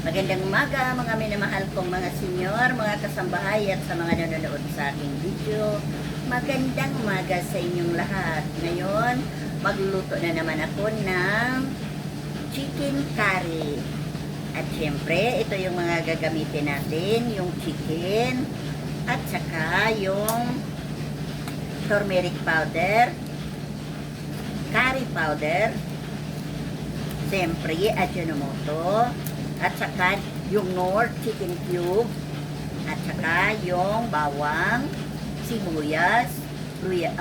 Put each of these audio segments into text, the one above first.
Magandang umaga mga minamahal kong mga senyor, mga kasambahay at sa mga nanonood sa aking video. Magandang umaga sa inyong lahat. Ngayon, magluluto na naman ako ng chicken curry. At syempre, ito yung mga gagamitin natin, yung chicken at saka yung turmeric powder, curry powder, siyempre, Ajinomoto, at saka yung Knorr chicken cube, at saka yung bawang, sibuyas, luya,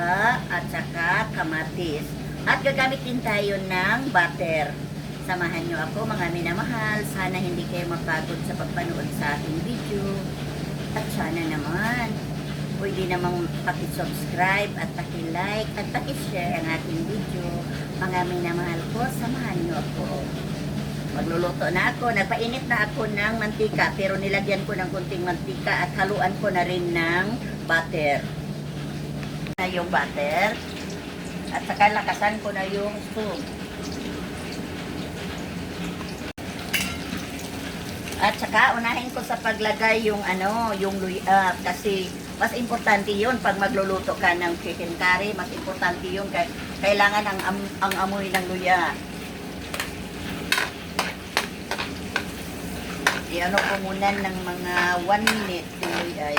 at saka kamatis. At gagamit din tayo ng butter. Samahan nyo ako mga minamahal. Sana hindi kayo mapagod sa pagpanood sa aking video. At sana naman, pwede namang paki-subscribe at paki-like at paki-share ang aking video. Mga minamahal ko, samahan nyo ako. Magluluto na ako. Nagpainit na ako ng mantika, pero nilagyan ko ng kunting mantika at haluan ko na rin ng butter. Na yung butter. At saka lakasan ko na yung stove. At saka unahin ko sa paglagay yung yung luya, kasi mas importante yun pag magluluto ka ng chicken curry, mas importante yun, kailangan ang amoy ng luya. I-ano ko muna ng mga 1 minute yung luya.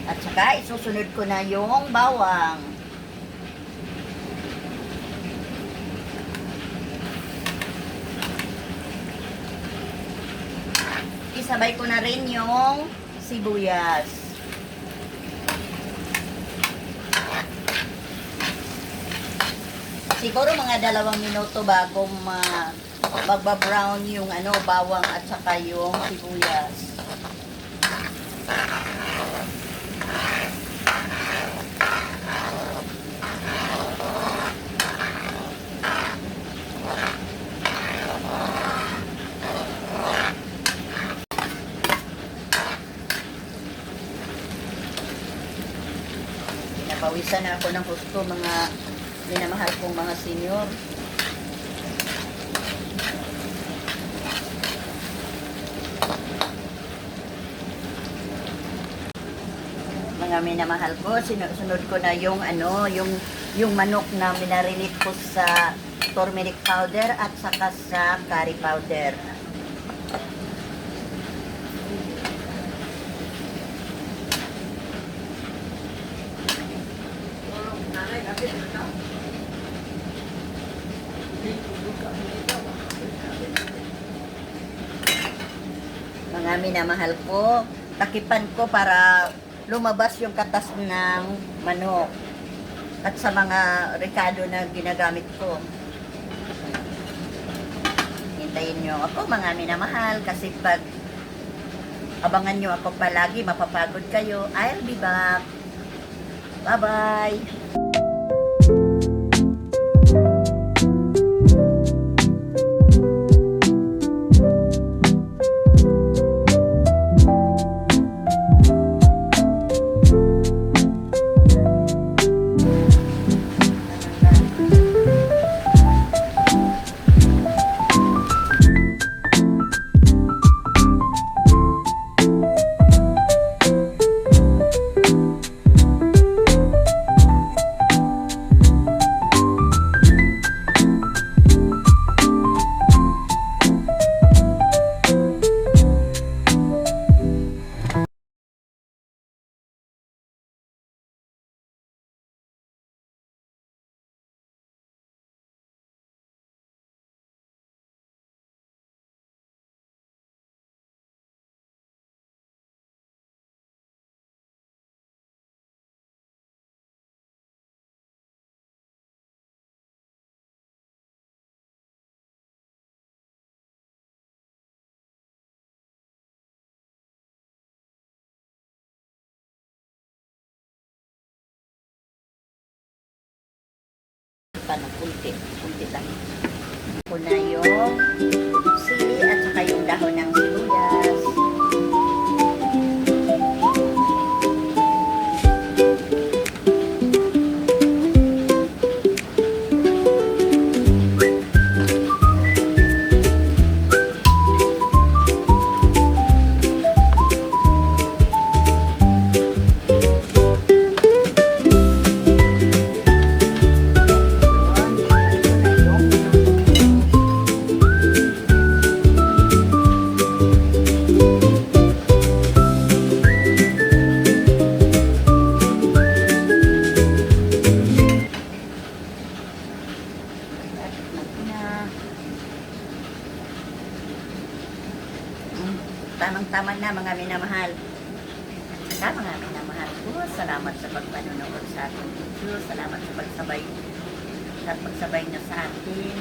At saka isusunod ko na yung bawang. Isabay ko na rin yung sibuyas. Siguro mga 2 minuto bago magba-brown yung bawang at saka yung sibuyas. Pawisan na ako ng gusto, mga minamahal kong mga senyor. Mga minamahal ko, sunod ko na yung yung manok na minarilit ko sa turmeric powder at saka sa curry powder. Mga minamahal ko, takipan ko para lumabas yung katas ng manok at sa mga rekado na ginagamit ko. Hintayin nyo ako mga minamahal, kasi pag abangan nyo ako palagi, mapapagod kayo. I'll be back. Bye-bye. pa ng kunti lang. Ako na yung sili at saka yung dahon ng sibuyas. mga minamahal. At saka mga minamahal ko, salamat sa pagpanonood sa ating video. Salamat sa pagsabay na sa atin.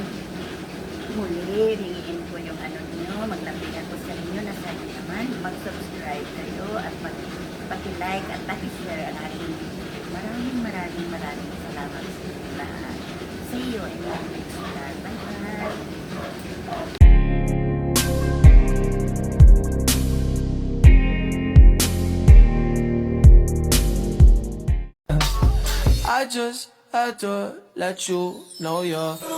Muli, ringiin ko yung ano nyo, maglambingan ko sa inyo na sana naman mag-subscribe kayo at paki-like at paki-share ang ating video. Maraming salamat sa inyo lahat. See you in the next vlog. Bye-bye! I just had to let you know you're